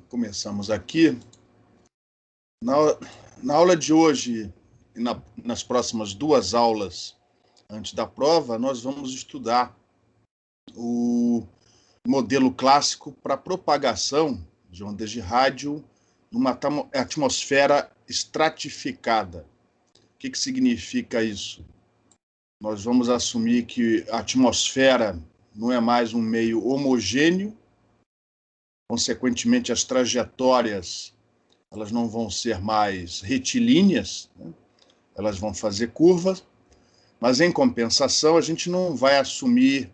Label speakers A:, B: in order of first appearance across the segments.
A: Começamos aqui. Na aula de hoje e nas próximas 2 aulas antes da prova, nós vamos estudar o modelo clássico para propagação de ondas de rádio numa atmosfera estratificada. O que significa isso? Nós vamos assumir que a atmosfera não é mais um meio homogêneo, consequentemente as trajetórias elas não vão ser mais retilíneas, né? Elas vão fazer curvas, mas em compensação a gente não vai assumir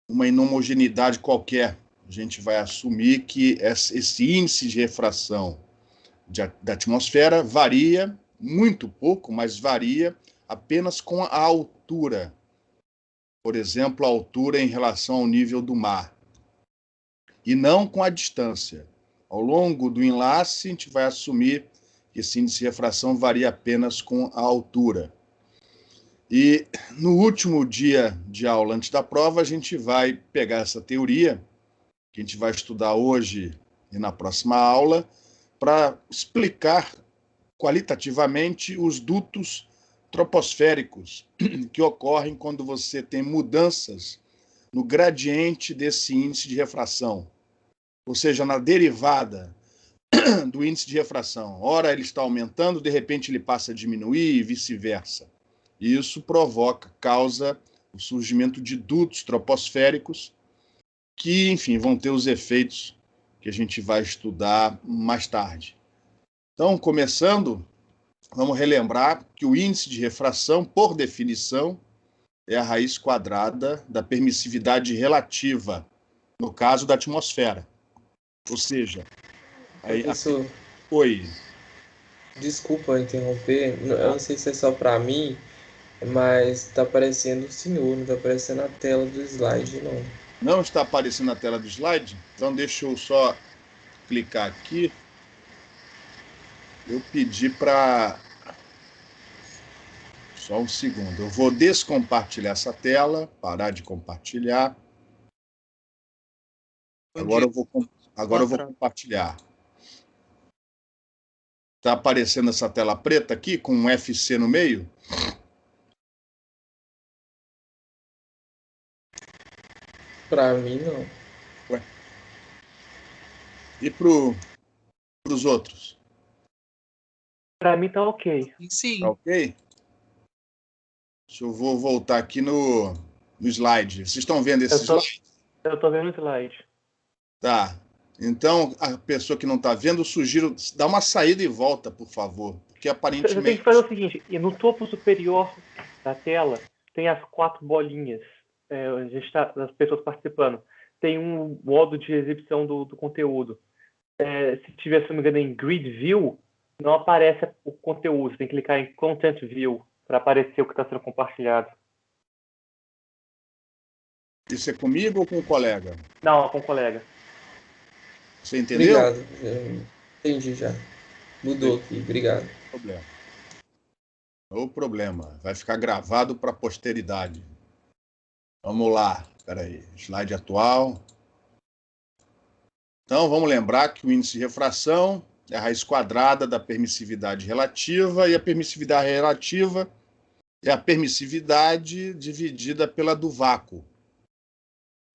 A: uma inhomogeneidade qualquer, a gente vai assumir que esse índice de refração da atmosfera varia muito pouco, mas varia apenas com a altura. Por exemplo, a altura em relação ao nível do mar, e não com a distância. Ao longo do enlace, a gente vai assumir que esse índice de refração varia apenas com a altura. E no último dia de aula, antes da prova, a gente vai pegar essa teoria, que a gente vai estudar hoje e na próxima aula, para explicar qualitativamente os dutos troposféricos que ocorrem quando você tem mudanças no gradiente desse índice de refração, ou seja, na derivada do índice de refração. Ora ele está aumentando, de repente ele passa a diminuir e vice-versa. E isso causa o surgimento de dutos troposféricos que, enfim, vão ter os efeitos que a gente vai estudar mais tarde. Então, começando, vamos relembrar que o índice de refração, por definição, é a raiz quadrada da permissividade relativa, no caso da atmosfera. Ou seja,
B: Professor,
A: Oi.
B: Desculpa interromper, eu não sei se é só para mim, mas está aparecendo o senhor, não está aparecendo a tela do slide, não.
A: Não está aparecendo na tela do slide? Então deixa eu só clicar aqui. Eu pedi para... Só um segundo. Eu vou descompartilhar essa tela, parar de compartilhar. Agora eu vou compartilhar. Está aparecendo essa tela preta aqui, com um FC no meio?
B: Para mim, não.
A: Ué. E para os outros?
C: Para mim tá ok.
D: Sim.
A: Tá ok? Eu vou voltar aqui no slide. Vocês estão vendo esse slide?
C: Eu estou vendo o slide.
A: Tá. Então, a pessoa que não está vendo, eu sugiro dar uma saída e volta, por favor. Porque aparentemente...
C: Você tem que fazer o seguinte, e no topo superior da tela tem as 4 bolinhas, onde as pessoas participando. Tem um modo de exibição do conteúdo. Se tiver, se não me engano, em Grid View, não aparece o conteúdo. Você tem que clicar em Content View para aparecer o que está sendo compartilhado.
A: Isso é comigo ou com o colega?
C: Não, com o colega.
A: Você entendeu?
B: Obrigado, entendi já. Mudou aqui, obrigado.
A: Não problema. Vai ficar gravado para a posteridade. Vamos lá. Espera aí. Slide atual. Então, vamos lembrar que o índice de refração é a raiz quadrada da permissividade relativa, e a permissividade relativa é a permissividade dividida pela do vácuo.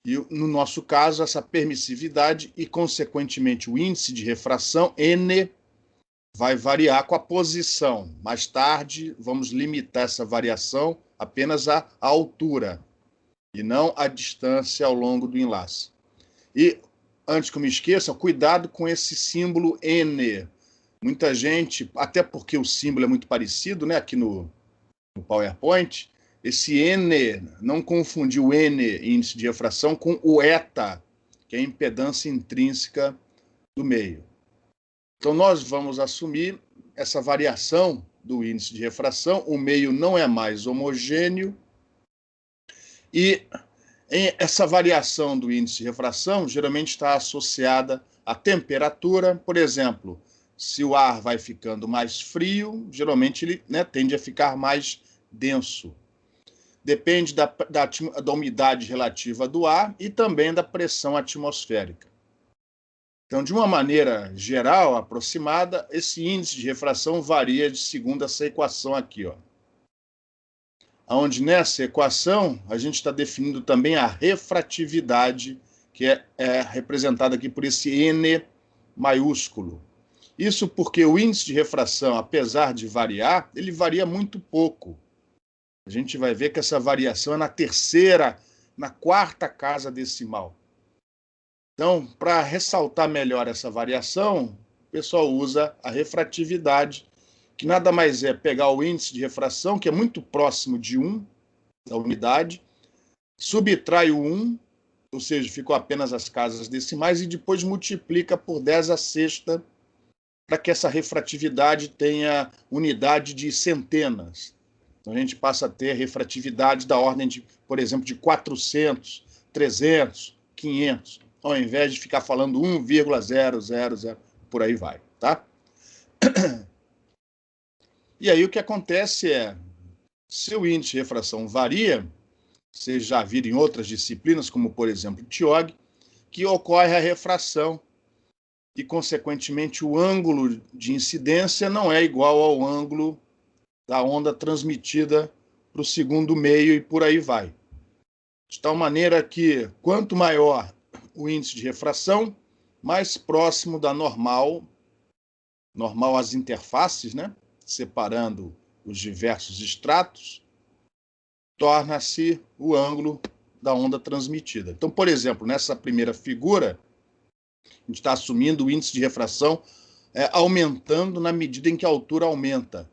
A: E, no nosso caso, essa permissividade e, consequentemente, o índice de refração, N, vai variar com a posição. Mais tarde, vamos limitar essa variação apenas à altura, e não à distância ao longo do enlace. E, antes que eu me esqueça, cuidado com esse símbolo N. Muita gente, até porque o símbolo é muito parecido, né, aqui no PowerPoint, esse N, não confundir o N, índice de refração, com o eta, que é a impedância intrínseca do meio. Então, nós vamos assumir essa variação do índice de refração, o meio não é mais homogêneo, e essa variação do índice de refração geralmente está associada à temperatura. Por exemplo, se o ar vai ficando mais frio, geralmente ele, né, tende a ficar mais denso. Depende da umidade relativa do ar e também da pressão atmosférica. Então, de uma maneira geral, aproximada, esse índice de refração varia segundo essa equação aqui, ó. Onde nessa equação a gente está definindo também a refratividade, que é representada aqui por esse N maiúsculo. Isso porque o índice de refração, apesar de variar, ele varia muito pouco. A gente vai ver que essa variação é na quarta casa decimal. Então, para ressaltar melhor essa variação, o pessoal usa a refratividade, que nada mais é pegar o índice de refração, que é muito próximo de 1, da unidade, subtrai o 1, ou seja, ficou apenas as casas decimais, e depois multiplica por 10 à sexta, para que essa refratividade tenha unidade de centenas. Então, a gente passa a ter refratividade da ordem, de, por exemplo, de 400, 300, 500, ao invés de ficar falando 1,000, por aí vai, tá? E aí o que acontece é, se o índice de refração varia, vocês já viram em outras disciplinas, como por exemplo o TIOG, que ocorre a refração e, consequentemente, o ângulo de incidência não é igual ao ângulo da onda transmitida para o segundo meio e por aí vai. De tal maneira que, quanto maior o índice de refração, mais próximo da normal às interfaces, né? Separando os diversos estratos, torna-se o ângulo da onda transmitida. Então, por exemplo, nessa primeira figura, a gente está assumindo o índice de refração aumentando na medida em que a altura aumenta.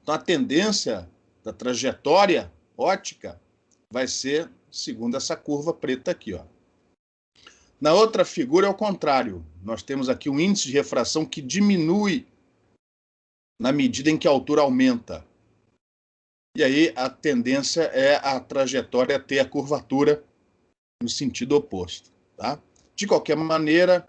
A: Então, a tendência da trajetória óptica vai ser segundo essa curva preta aqui, ó. Na outra figura é o contrário. Nós temos aqui um índice de refração que diminui na medida em que a altura aumenta. E aí a tendência é a trajetória ter a curvatura no sentido oposto, tá? De qualquer maneira,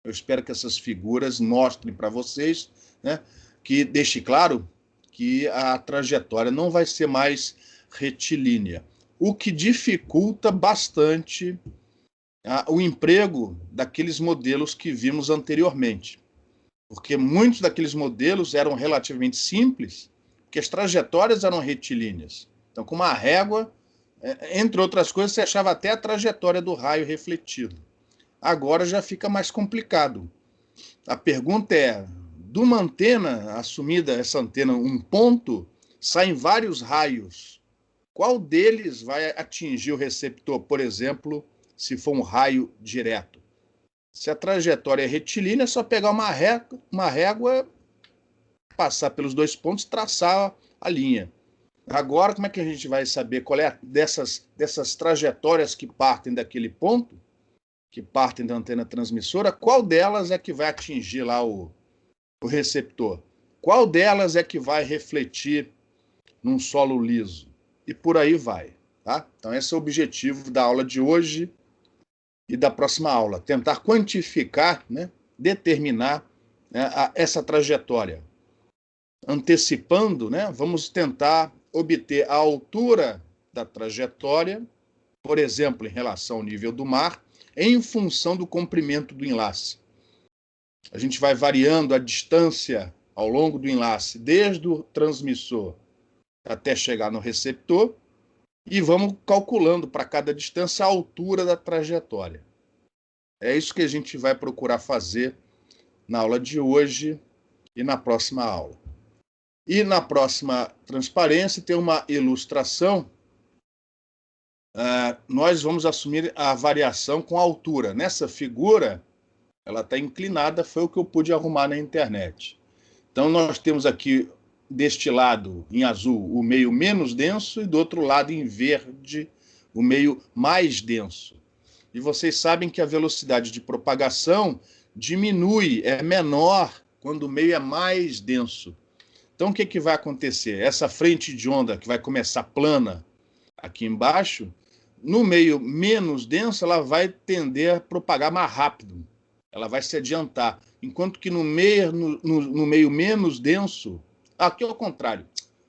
A: eu espero que essas figuras mostrem para vocês, né, que deixe claro que a trajetória não vai ser mais retilínea, o que dificulta bastante o emprego daqueles modelos que vimos anteriormente. Porque muitos daqueles modelos eram relativamente simples, porque as trajetórias eram retilíneas. Então, com uma régua, entre outras coisas, você achava até a trajetória do raio refletido. Agora já fica mais complicado. A pergunta é, de uma antena, assumida essa antena um ponto, saem vários raios. Qual deles vai atingir o receptor, por exemplo, se for um raio direto? Se a trajetória é retilínea, é só pegar uma régua, passar pelos dois pontos e traçar a linha. Agora, como é que a gente vai saber qual é dessas trajetórias que partem daquele ponto, que partem da antena transmissora, qual delas é que vai atingir lá o receptor? Qual delas é que vai refletir num solo liso? E por aí vai, tá? Então, esse é o objetivo da aula de hoje e da próxima aula, tentar quantificar, né, determinar, né, essa trajetória. Antecipando, né, vamos tentar obter a altura da trajetória, por exemplo, em relação ao nível do mar, em função do comprimento do enlace. A gente vai variando a distância ao longo do enlace, desde o transmissor até chegar no receptor, e vamos calculando para cada distância a altura da trajetória. É isso que a gente vai procurar fazer na aula de hoje e na próxima aula. E na próxima transparência tem uma ilustração. Nós vamos assumir a variação com a altura. Nessa figura, ela está inclinada, foi o que eu pude arrumar na internet. Então, nós temos aqui, deste lado, em azul, o meio menos denso, e do outro lado, em verde, o meio mais denso. E vocês sabem que a velocidade de propagação diminui, é menor, quando o meio é mais denso. Então, o que vai acontecer? Essa frente de onda, que vai começar plana aqui embaixo, no meio menos denso, ela vai tender a propagar mais rápido. Ela vai se adiantar. Enquanto que no meio menos denso, aqui é o contrário.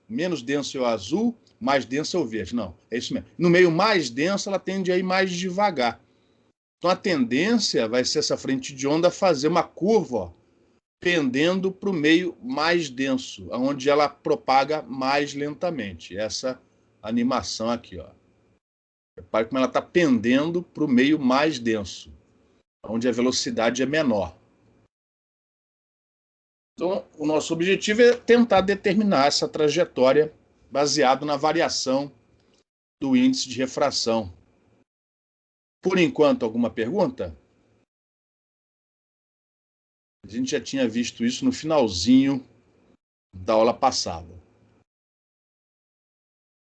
A: Menos denso é o azul, mais denso é o verde. Não, é isso mesmo. No meio mais denso, ela tende a ir mais devagar. Então, a tendência vai ser essa frente de onda fazer uma curva, ó, pendendo para o meio mais denso, onde ela propaga mais lentamente. Essa animação aqui, ó. Repare como ela está pendendo para o meio mais denso, onde a velocidade é menor. Então, o nosso objetivo é tentar determinar essa trajetória baseado na variação do índice de refração. Por enquanto, alguma pergunta? A gente já tinha visto isso no finalzinho da aula passada.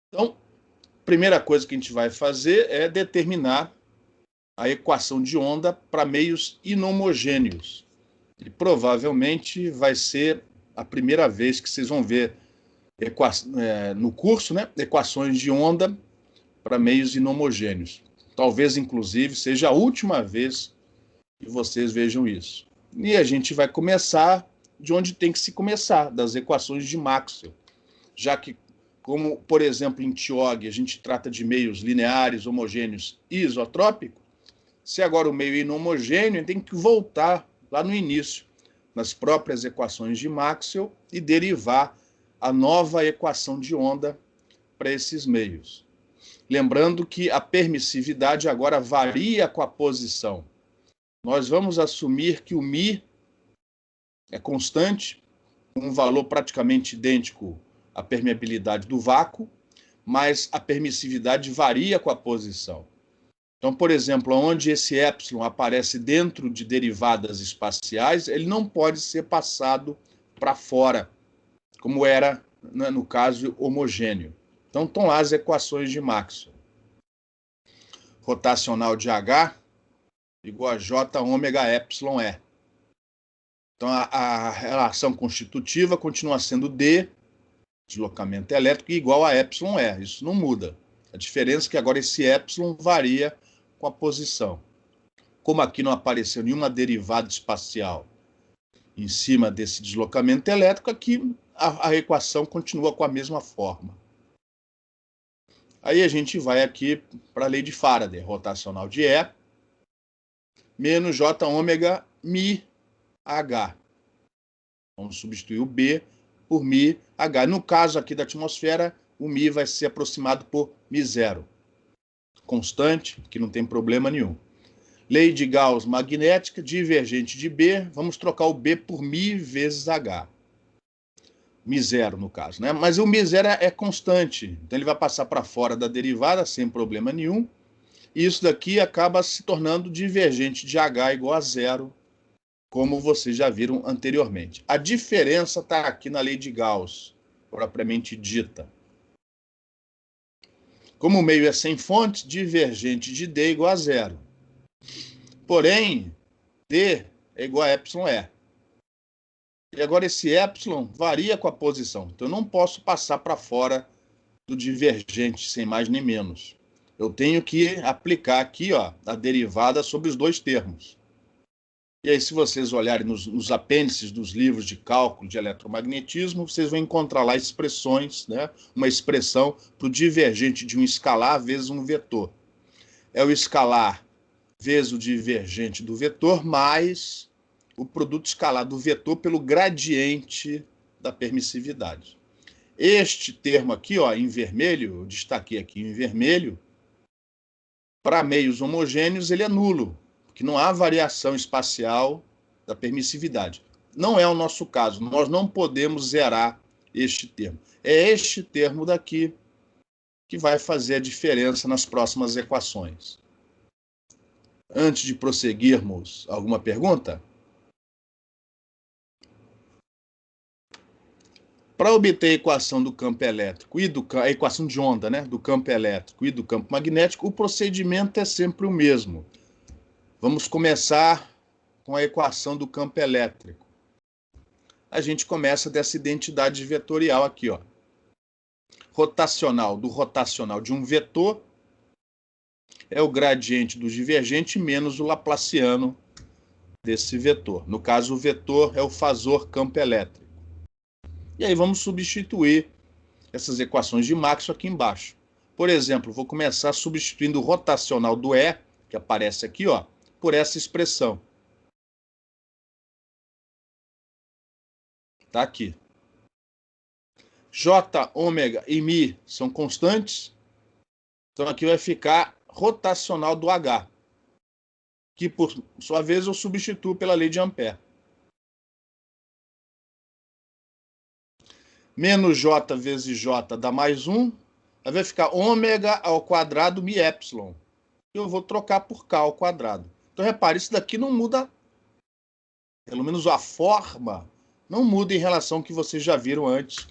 A: Então, a primeira coisa que a gente vai fazer é determinar a equação de onda para meios inhomogêneos. E provavelmente vai ser a primeira vez que vocês vão ver no curso, né, equações de onda para meios inhomogêneos. Talvez, inclusive, seja a última vez que vocês vejam isso. E a gente vai começar de onde tem que se começar, das equações de Maxwell. Já que, como, por exemplo, em TIOG, a gente trata de meios lineares, homogêneos e isotrópicos, se agora o meio é inhomogêneo, tem que voltar lá no início, nas próprias equações de Maxwell, e derivar a nova equação de onda para esses meios. Lembrando que a permissividade agora varia com a posição. Nós vamos assumir que o μ é constante, com um valor praticamente idêntico à permeabilidade do vácuo, mas a permissividade varia com a posição. Então, por exemplo, onde esse epsilon aparece dentro de derivadas espaciais, ele não pode ser passado para fora, como era, né, no caso homogêneo. Então, estão lá as equações de Maxwell. Rotacional de H igual a J ômega epsilon E. Então, a relação constitutiva continua sendo D, deslocamento elétrico, igual a epsilon E. Isso não muda. A diferença é que agora esse epsilon varia com a posição. Como aqui não apareceu nenhuma derivada espacial em cima desse deslocamento elétrico, aqui a equação continua com a mesma forma. Aí a gente vai aqui para a lei de Faraday, rotacional de E, menos J ômega μ H. Vamos substituir o B por μ H. No caso aqui da atmosfera, o μ vai ser aproximado por μ0. Constante, que não tem problema nenhum. Lei de Gauss magnética, divergente de B, vamos trocar o B por μ vezes H. μ0 no caso, né? Mas o μ0 é constante, então ele vai passar para fora da derivada sem problema nenhum, e isso daqui acaba se tornando divergente de H igual a zero, como vocês já viram anteriormente. A diferença está aqui na lei de Gauss, propriamente dita. Como o meio é sem fonte, divergente de D igual a zero. Porém, D é igual a epsilon E. E agora esse epsilon varia com a posição. Então, eu não posso passar para fora do divergente, sem mais nem menos. Eu tenho que aplicar aqui, ó, a derivada sobre os dois termos. E aí, se vocês olharem nos apêndices dos livros de cálculo de eletromagnetismo, vocês vão encontrar lá expressões, né? Uma expressão para o divergente de um escalar vezes um vetor. É o escalar vezes o divergente do vetor mais o produto escalar do vetor pelo gradiente da permissividade. Este termo aqui, ó, em vermelho, eu destaquei aqui em vermelho, para meios homogêneos ele é nulo, porque não há variação espacial da permissividade. Não é o nosso caso, nós não podemos zerar este termo. É este termo daqui que vai fazer a diferença nas próximas equações. Antes de prosseguirmos, alguma pergunta? Para obter a equação do campo elétrico e a equação de onda, né, do campo elétrico e do campo magnético, o procedimento é sempre o mesmo. Vamos começar com a equação do campo elétrico. A gente começa dessa identidade vetorial aqui, ó. Rotacional do rotacional de um vetor é o gradiente do divergente menos o laplaciano desse vetor. No caso, o vetor é o fasor campo elétrico. E aí vamos substituir essas equações de Maxwell aqui embaixo. Por exemplo, vou começar substituindo o rotacional do E, que aparece aqui, ó, por essa expressão. Está aqui. J, ômega e μ são constantes. Então, aqui vai ficar rotacional do H, que, por sua vez, eu substituo pela lei de Ampère. Menos J vezes J dá mais 1. Aí vai ficar ômega ao quadrado μ epsilon. Eu vou trocar por K ao quadrado. Então, repare, isso daqui não muda, pelo menos a forma, não muda em relação ao que vocês já viram antes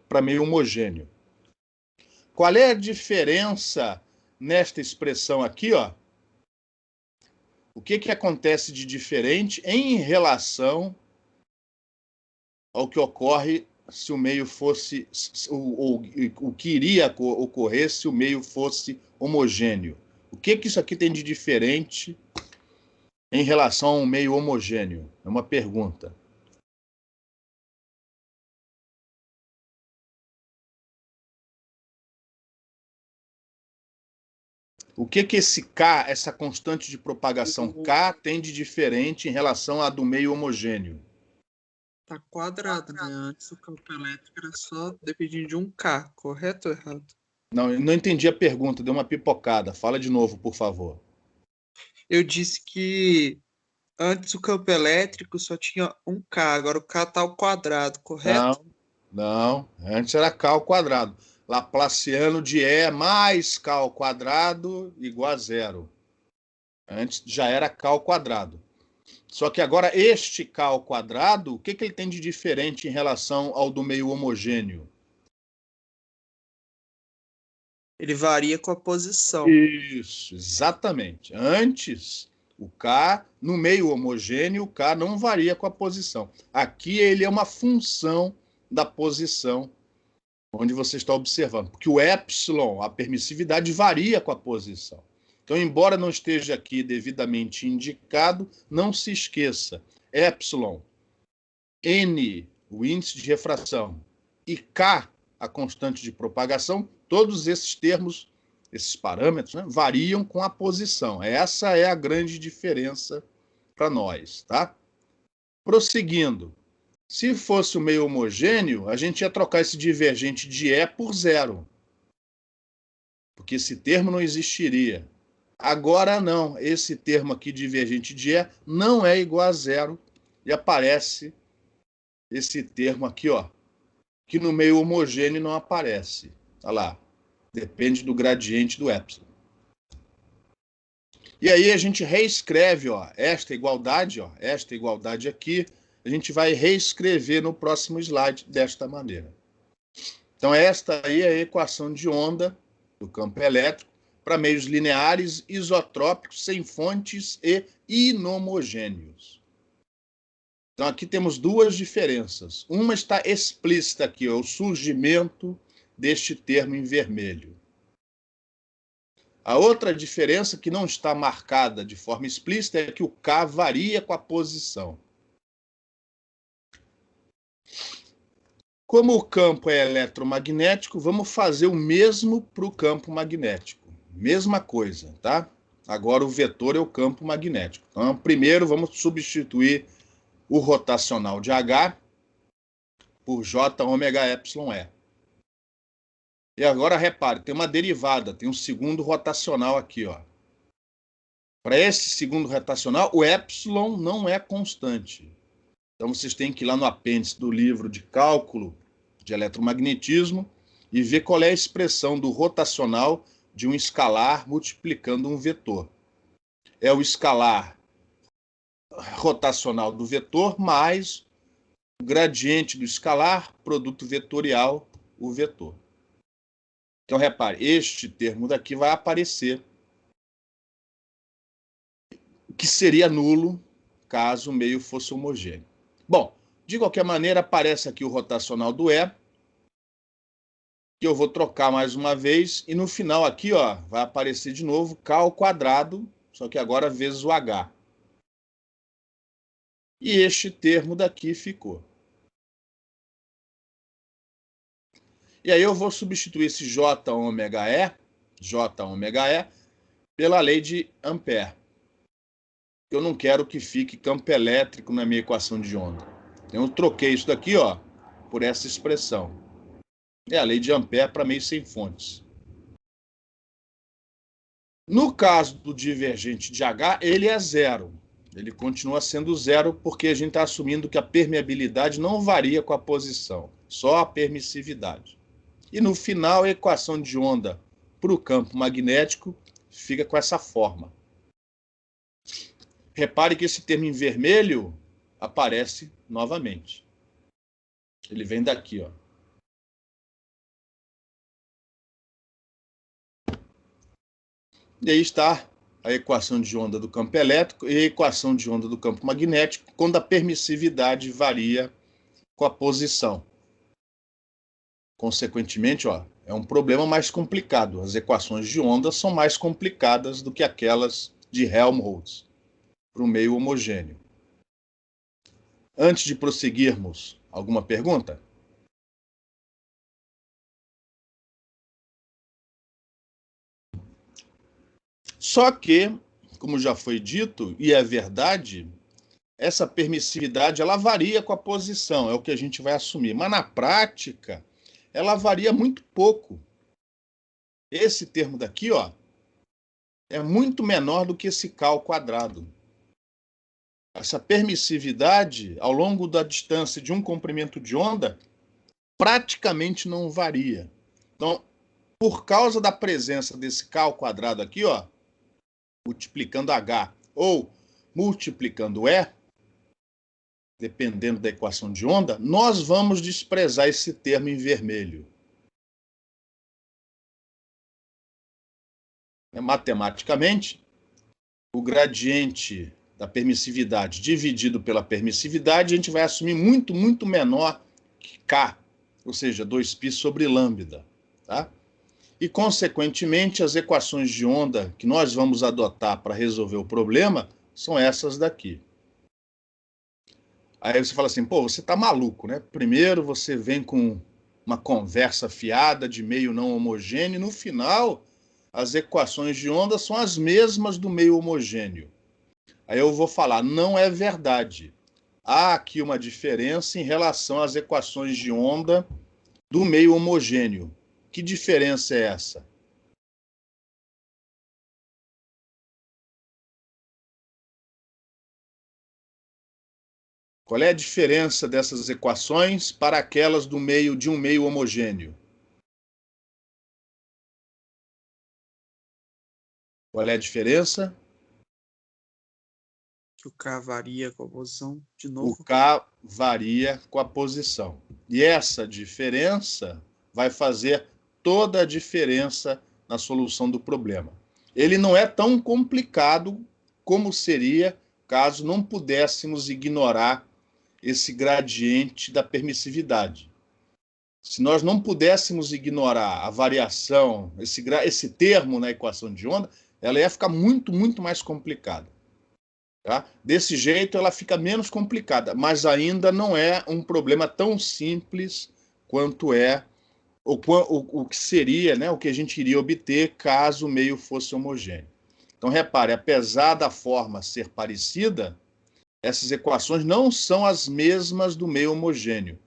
A: para meio homogêneo. Qual é a diferença nesta expressão aqui, ó? O que acontece de diferente em relação ao que ocorre se o meio fosse, o que iria ocorrer se o meio fosse homogêneo? O que isso aqui tem de diferente em relação a um meio homogêneo? É uma pergunta. O que esse K, essa constante de propagação K, tem de diferente em relação à do meio homogêneo?
D: Tá quadrado, né? Antes o campo elétrico era só dependendo de um K, correto ou errado?
A: Não, eu não entendi a pergunta, deu uma pipocada. Fala de novo, por favor.
D: Eu disse que antes o campo elétrico só tinha um K, agora o K tá ao quadrado, correto?
A: Não. Antes era K ao quadrado. Laplaciano de E mais K ao quadrado igual a zero. Antes já era K ao quadrado. Só que agora este K ao quadrado, o que ele tem de diferente em relação ao do meio homogêneo?
D: Ele varia com a posição.
A: Isso, exatamente. Antes, o K, no meio homogêneo, o K não varia com a posição. Aqui ele é uma função da posição onde você está observando. Porque o epsilon, a permissividade, varia com a posição. Então, embora não esteja aqui devidamente indicado, não se esqueça. Epsilon, N, o índice de refração, e K, a constante de propagação, todos esses termos, esses parâmetros, né, variam com a posição. Essa é a grande diferença para nós, tá? Prosseguindo. Se fosse o meio homogêneo, a gente ia trocar esse divergente de E por zero. Porque esse termo não existiria. Agora não, esse termo aqui divergente de E não é igual a zero e aparece esse termo aqui, ó, que no meio homogêneo não aparece. Olha lá, depende do gradiente do epsilon. E aí a gente reescreve, ó, esta igualdade aqui, a gente vai reescrever no próximo slide desta maneira. Então esta aí é a equação de onda do campo elétrico para meios lineares, isotrópicos, sem fontes e inhomogêneos. Então aqui temos duas diferenças. Uma está explícita aqui, ó, o surgimento deste termo em vermelho. A outra diferença que não está marcada de forma explícita é que o K varia com a posição. Como o campo é eletromagnético, vamos fazer o mesmo para o campo magnético. Mesma coisa, tá? Agora o vetor é o campo magnético. Então, primeiro vamos substituir o rotacional de H por J ômega epsilon E. E agora, repare, tem uma derivada, tem um segundo rotacional aqui, ó. Para esse segundo rotacional, o epsilon não é constante. Então, vocês têm que ir lá no apêndice do livro de cálculo de eletromagnetismo e ver qual é a expressão do rotacional de um escalar multiplicando um vetor. É o escalar rotacional do vetor mais o gradiente do escalar, produto vetorial, o vetor. Então, repare, este termo daqui vai aparecer, que seria nulo caso o meio fosse homogêneo. Bom, de qualquer maneira, aparece aqui o rotacional do E, que eu vou trocar mais uma vez, e no final aqui, ó, vai aparecer de novo K ao quadrado, só que agora vezes o H. E este termo daqui ficou. E aí eu vou substituir esse J ômega E, pela lei de Ampère. Eu não quero que fique campo elétrico na minha equação de onda. Então, eu troquei isso daqui, ó, por essa expressão. É a lei de Ampère para meio sem fontes. No caso do divergente de H, ele é zero. Ele continua sendo zero porque a gente está assumindo que a permeabilidade não varia com a posição, só a permissividade. E no final, a equação de onda para o campo magnético fica com essa forma. Repare que esse termo em vermelho aparece novamente. Ele vem daqui, ó. E aí está a equação de onda do campo elétrico e a equação de onda do campo magnético, quando a permissividade varia com a posição. Consequentemente, ó, é um problema mais complicado. As equações de onda são mais complicadas do que aquelas de Helmholtz para o meio homogêneo. Antes de prosseguirmos, alguma pergunta? Só que, como já foi dito, e é verdade, essa permissividade ela varia com a posição, é o que a gente vai assumir. Mas na prática, ela varia muito pouco. Esse termo daqui, ó, é muito menor do que esse K ao quadrado. Essa permissividade, ao longo da distância de um comprimento de onda, praticamente não varia. Então, por causa da presença desse K ao quadrado aqui, ó, multiplicando H ou multiplicando E, dependendo da equação de onda, nós vamos desprezar esse termo em vermelho. Matematicamente, o gradiente da permissividade dividido pela permissividade, a gente vai assumir muito, muito menor que K, ou seja, 2π sobre lambda. Tá? E, consequentemente, as equações de onda que nós vamos adotar para resolver o problema são essas daqui. Aí você fala assim, pô, você tá maluco, né? Primeiro você vem com uma conversa fiada de meio não homogêneo, e no final as equações de onda são as mesmas do meio homogêneo. Aí eu vou falar, não é verdade. Há aqui uma diferença em relação às equações de onda do meio homogêneo. Que diferença é essa? Qual é a diferença dessas equações para aquelas do meio de um meio homogêneo? Qual é a diferença?
D: Que o K varia com a posição, de
A: O
D: novo.
A: K varia com a posição. E essa diferença vai fazer toda a diferença na solução do problema. Ele não é tão complicado como seria caso não pudéssemos ignorar esse gradiente da permissividade. Se nós não pudéssemos ignorar a variação, esse termo na equação de onda, ela ia ficar muito, muito mais complicada. Tá? Desse jeito, ela fica menos complicada, mas ainda não é um problema tão simples quanto é o que seria, né, o que a gente iria obter caso o meio fosse homogêneo. Então, repare, apesar da forma ser parecida, essas equações não são as mesmas do meio homogêneo,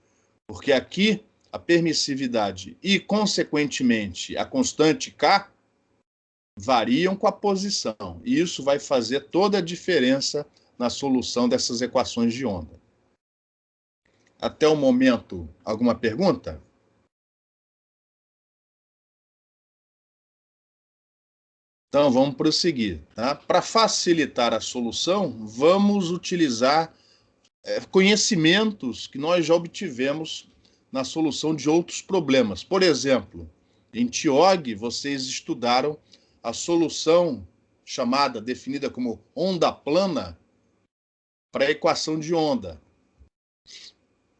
A: porque aqui a permissividade e, consequentemente, a constante K variam com a posição, e isso vai fazer toda a diferença na solução dessas equações de onda. Até o momento, alguma pergunta? Então, vamos prosseguir. Tá? Para facilitar a solução, vamos utilizar conhecimentos que nós já obtivemos na solução de outros problemas. Por exemplo, em TIOG, vocês estudaram a solução definida como onda plana para a equação de onda.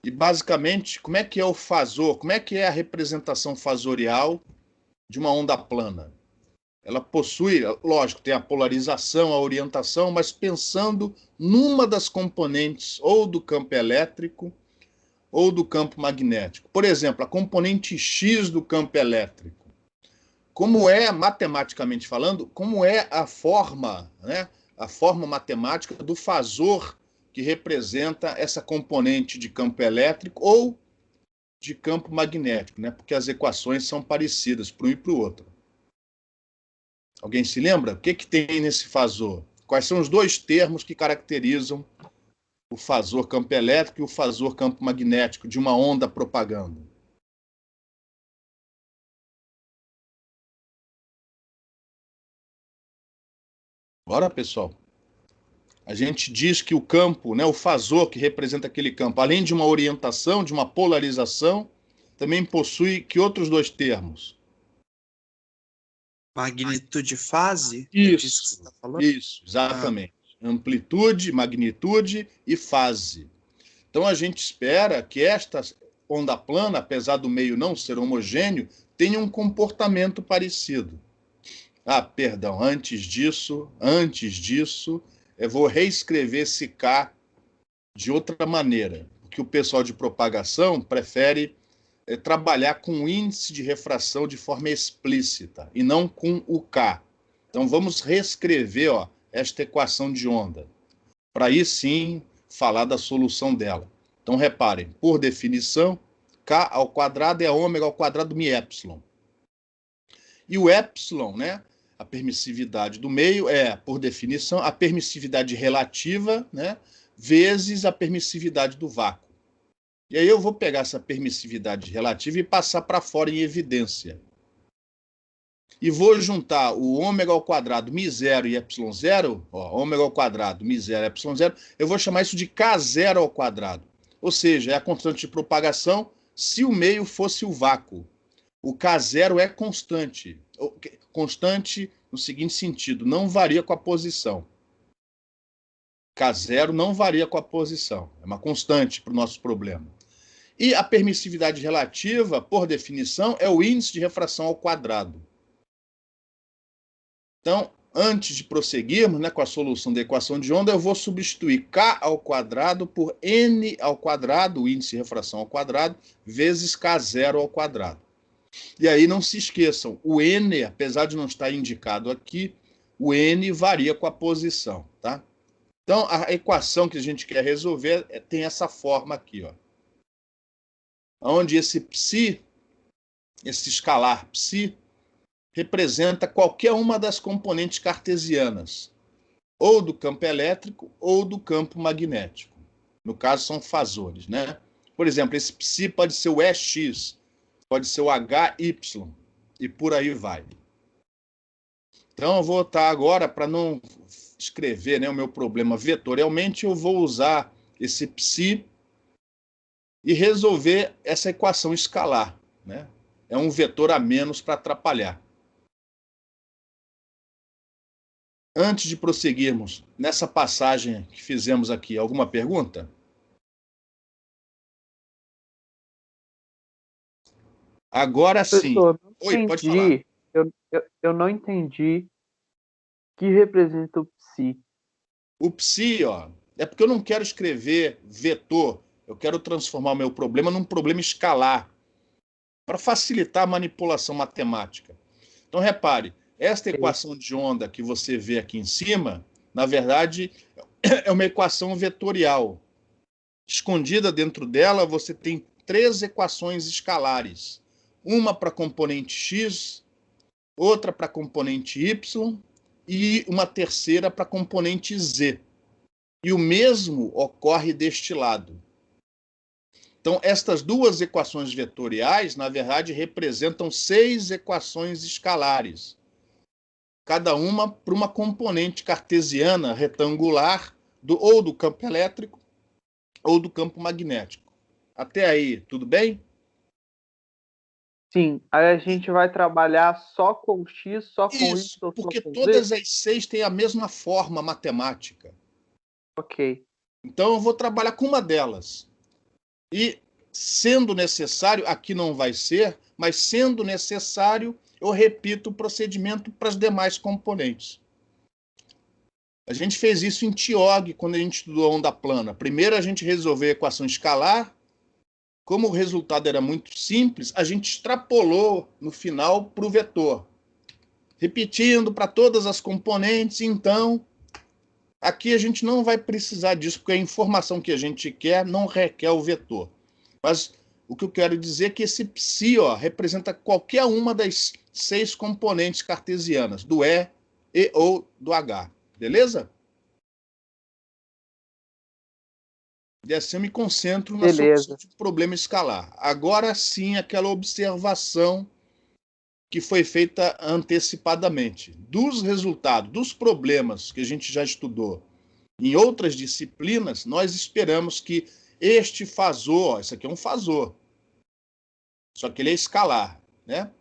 A: E, basicamente, como é que é o fasor? Como é que é a representação fasorial de uma onda plana? Ela possui, lógico, tem a polarização, a orientação, mas pensando numa das componentes ou do campo elétrico ou do campo magnético. Por exemplo, a componente X do campo elétrico. Como é, matematicamente falando, como é a forma, né, a forma matemática do fasor que representa essa componente de campo elétrico ou de campo magnético, né? Porque as equações são parecidas para um e para o outro. Alguém se lembra? O que tem nesse fasor? Quais são os dois termos que caracterizam o fasor campo elétrico e o fasor campo magnético de uma onda propagando? Bora, pessoal. A gente diz que o campo, né, o fasor que representa aquele campo, além de uma orientação, de uma polarização, também possui que outros dois termos?
D: Magnitude e fase? É disso que você está falando?
A: Isso, exatamente. Amplitude, magnitude e fase. Então a gente espera que esta onda plana, apesar do meio não ser homogêneo, tenha um comportamento parecido. Perdão, antes disso, eu vou reescrever esse K de outra maneira, porque o pessoal de propagação prefere trabalhar com o índice de refração de forma explícita e não com o K. Então vamos reescrever esta equação de onda, para aí sim falar da solução dela. Então reparem, por definição, K ao quadrado é ômega ao quadrado mi epsilon. E o epsilon, né, a permissividade do meio é, por definição, a permissividade relativa, né, vezes a permissividade do vácuo. E aí eu vou pegar essa permissividade relativa e passar para fora em evidência. E vou juntar o ômega ao quadrado mi0 e epsilon zero, ômega ao quadrado mi0 e epsilon zero, eu vou chamar isso de K0 ao quadrado. Ou seja, é a constante de propagação se o meio fosse o vácuo. O K0 é constante. Constante no seguinte sentido, não varia com a posição. K0 não varia com a posição. É uma constante para o nosso problema. E a permissividade relativa, por definição, é o índice de refração ao quadrado. Então, antes de prosseguirmos, né, com a solução da equação de onda, eu vou substituir K ao quadrado por N ao quadrado, o índice de refração ao quadrado, vezes K0 ao quadrado. E aí não se esqueçam, o N, apesar de não estar indicado aqui, o N varia com a posição, tá? Então, a equação que a gente quer resolver tem essa forma aqui, onde esse psi, esse escalar psi, representa qualquer uma das componentes cartesianas, ou do campo elétrico ou do campo magnético. No caso, são fasores, né? Por exemplo, esse psi pode ser o EX, pode ser o HY, e por aí vai. Então, eu vou estar agora, para não escrever, né, o meu problema vetorialmente, eu vou usar esse psi e resolver essa equação escalar, né? É um vetor a menos para atrapalhar. Antes de prosseguirmos nessa passagem que fizemos aqui, alguma pergunta? Agora sim.
C: Professor,
A: Oi, pode falar.
C: Eu não entendi o que representa o psi.
A: O psi, é porque eu não quero escrever vetor, eu quero transformar o meu problema num problema escalar, para facilitar a manipulação matemática. Então, repare, esta equação de onda que você vê aqui em cima, na verdade, é uma equação vetorial. Escondida dentro dela, você tem 3 equações escalares. Uma para componente x, outra para componente y e uma terceira para componente z. E o mesmo ocorre deste lado. Então, estas duas equações vetoriais, na verdade, representam 6 equações escalares, cada uma para uma componente cartesiana retangular ou do campo elétrico ou do campo magnético. Até aí, tudo bem?
C: Sim, aí a gente vai trabalhar só com X, só com
A: Isso,
C: Y,
A: porque
C: só com
A: todas
C: Z?
A: as 6 têm a mesma forma matemática.
C: Ok.
A: Então, eu vou trabalhar com uma delas. E, sendo necessário, aqui não vai ser, mas sendo necessário, eu repito o procedimento para as demais componentes. A gente fez isso em TIOG, quando a gente estudou a onda plana. Primeiro a gente resolveu a equação escalar. Como o resultado era muito simples, a gente extrapolou no final para o vetor. Repetindo para todas as componentes, então Aqui a gente não vai precisar disso, porque a informação que a gente quer não requer o vetor. Mas o que eu quero dizer é que esse psi representa qualquer uma das 6 componentes cartesianas, do E ou do H. Beleza? E assim eu me concentro na solução de problema escalar. Agora sim, aquela observação que foi feita antecipadamente. Dos resultados, dos problemas que a gente já estudou em outras disciplinas, nós esperamos que este fasor, isso aqui é um fasor, só que ele é escalar, né?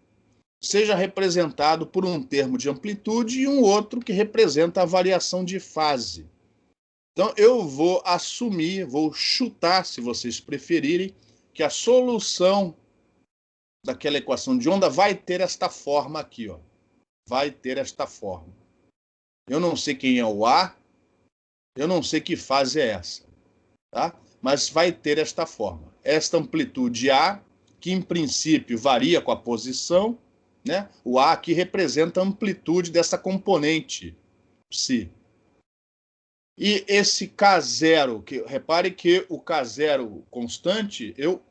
A: Seja representado por um termo de amplitude e um outro que representa a variação de fase. Então, eu vou assumir, vou chutar, se vocês preferirem, que a solução daquela equação de onda vai ter esta forma aqui, ó. Vai ter esta forma. Eu não sei quem é o A, eu não sei que fase é essa, tá? Mas vai ter esta forma. Esta amplitude A, que em princípio varia com a posição, né? O A aqui representa a amplitude dessa componente psi. E esse K0, repare que o K0 constante, eu